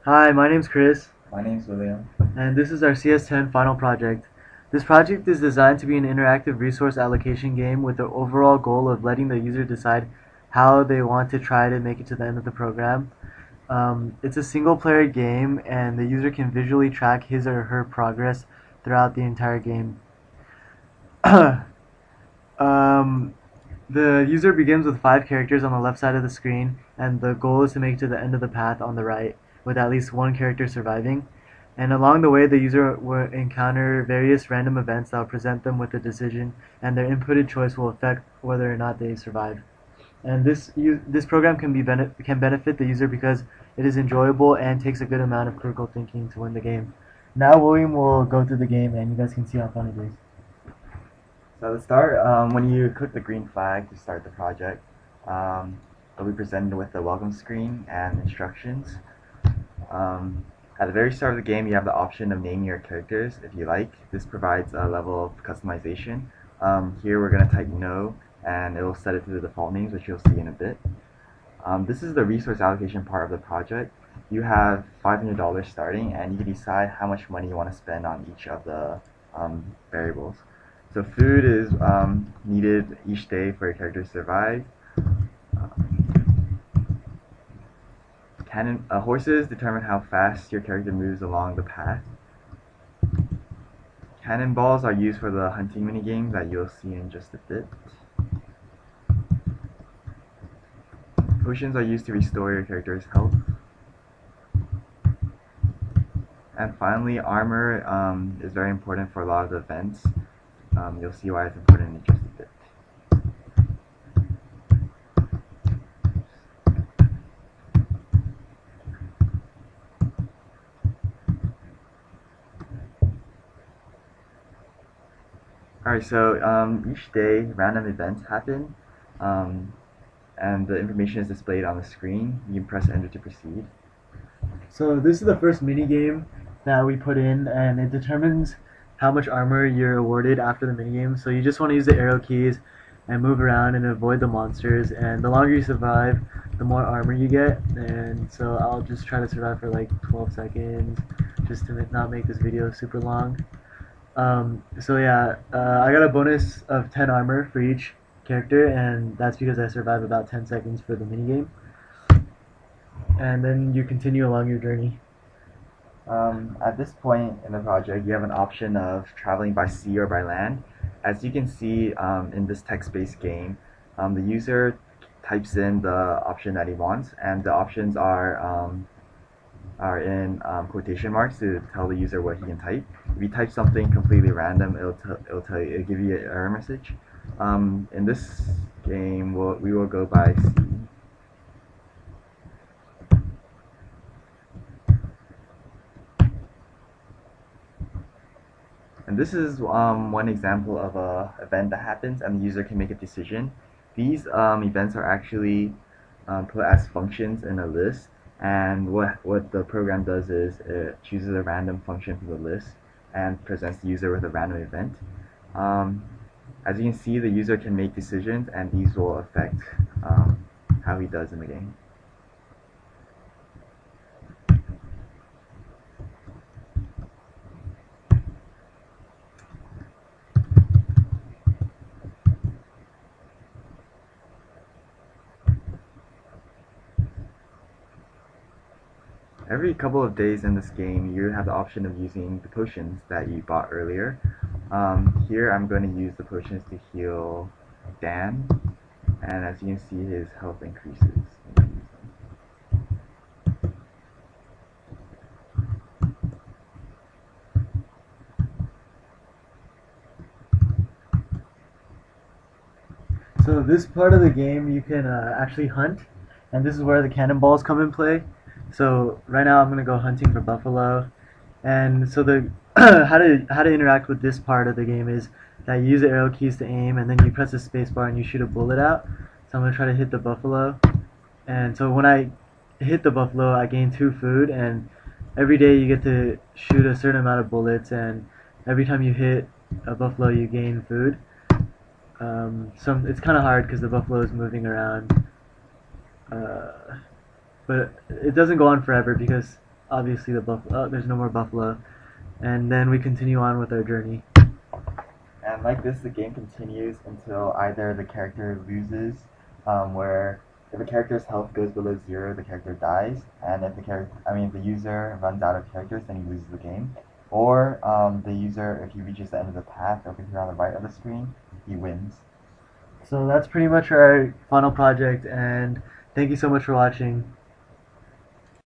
Hi, my name's Chris, My name's William. and this is our CS10 final project. This project is designed to be an interactive resource allocation game with the overall goal of letting the user decide how they want to try to make it to the end of the program. It's a single player game, and the user can visually track his or her progress throughout the entire game. um, the user begins with 5 characters on the left side of the screen, and the goal is to make it to the end of the path on the right, with at least one character surviving. And along the way, the user will encounter various random events that will present them with a decision, and their inputted choice will affect whether or not they survive. And this program can benefit the user because it is enjoyable and takes a good amount of critical thinking to win the game. Now William will go through the game, and you guys can see how fun it is. So to start, when you click the green flag to start the project, um, you'll be presented with the welcome screen and instructions. At the very start of the game, you have the option of naming your characters if you like. This provides a level of customization. Here we're going to type no, and it will set it to the default names, which you'll see in a bit. This is the resource allocation part of the project. You have $500 starting, and you can decide how much money you want to spend on each of the variables. So food is needed each day for your character to survive. Horses determine how fast your character moves along the path. Cannonballs are used for the hunting minigame that you'll see in just a bit. Potions are used to restore your character's health. And finally, armor is very important for a lot of the events. You'll see why it's important in just a bit. Alright, so each day random events happen, um, and the information is displayed on the screen. You can press enter to proceed. So this is the first mini game that we put in, and it determines how much armor you're awarded after the mini game. So you just want to use the arrow keys and move around and avoid the monsters. And the longer you survive, the more armor you get. And so I'll just try to survive for like 12 seconds, just to not make this video super long. So yeah, I got a bonus of 10 armor for each character, and that's because I survived about 10 seconds for the mini game. And then you continue along your journey. At this point in the project, you have an option of traveling by sea or by land. As you can see in this text-based game, the user types in the option that he wants, and the options are in quotation marks to tell the user what he can type. If you type something completely random, it'll give you an error message. In this game, we will go by sea. And this is one example of a event that happens, and the user can make a decision. These events are actually put as functions in a list, and what the program does is it chooses a random function from the list and presents the user with a random event. Um, as you can see, the user can make decisions, and these will affect how he does in the game. Every couple of days in this game, you have the option of using the potions that you bought earlier. Here I'm going to use the potions to heal Dan, and as you can see, his health increases. So this part of the game you can actually hunt, and this is where the cannonballs come in play. So right now I'm gonna go hunting for buffalo, and so the how to interact with this part of the game is that you use the arrow keys to aim, and then you press the space bar and you shoot a bullet out. So I'm gonna try to hit the buffalo, and so when I hit the buffalo, I gain 2 food, and every day you get to shoot a certain amount of bullets, and every time you hit a buffalo, you gain food. It's kind of hard because the buffalo is moving around, uh, but it doesn't go on forever because obviously there's no more buffalo, and then we continue on with our journey. And like this, the game continues until either the character loses, where if a character's health goes below 0, the character dies, and if the user runs out of characters, then he loses the game. Or the user, if he reaches the end of the path over here on the right of the screen, he wins. So that's pretty much our final project, and thank you so much for watching.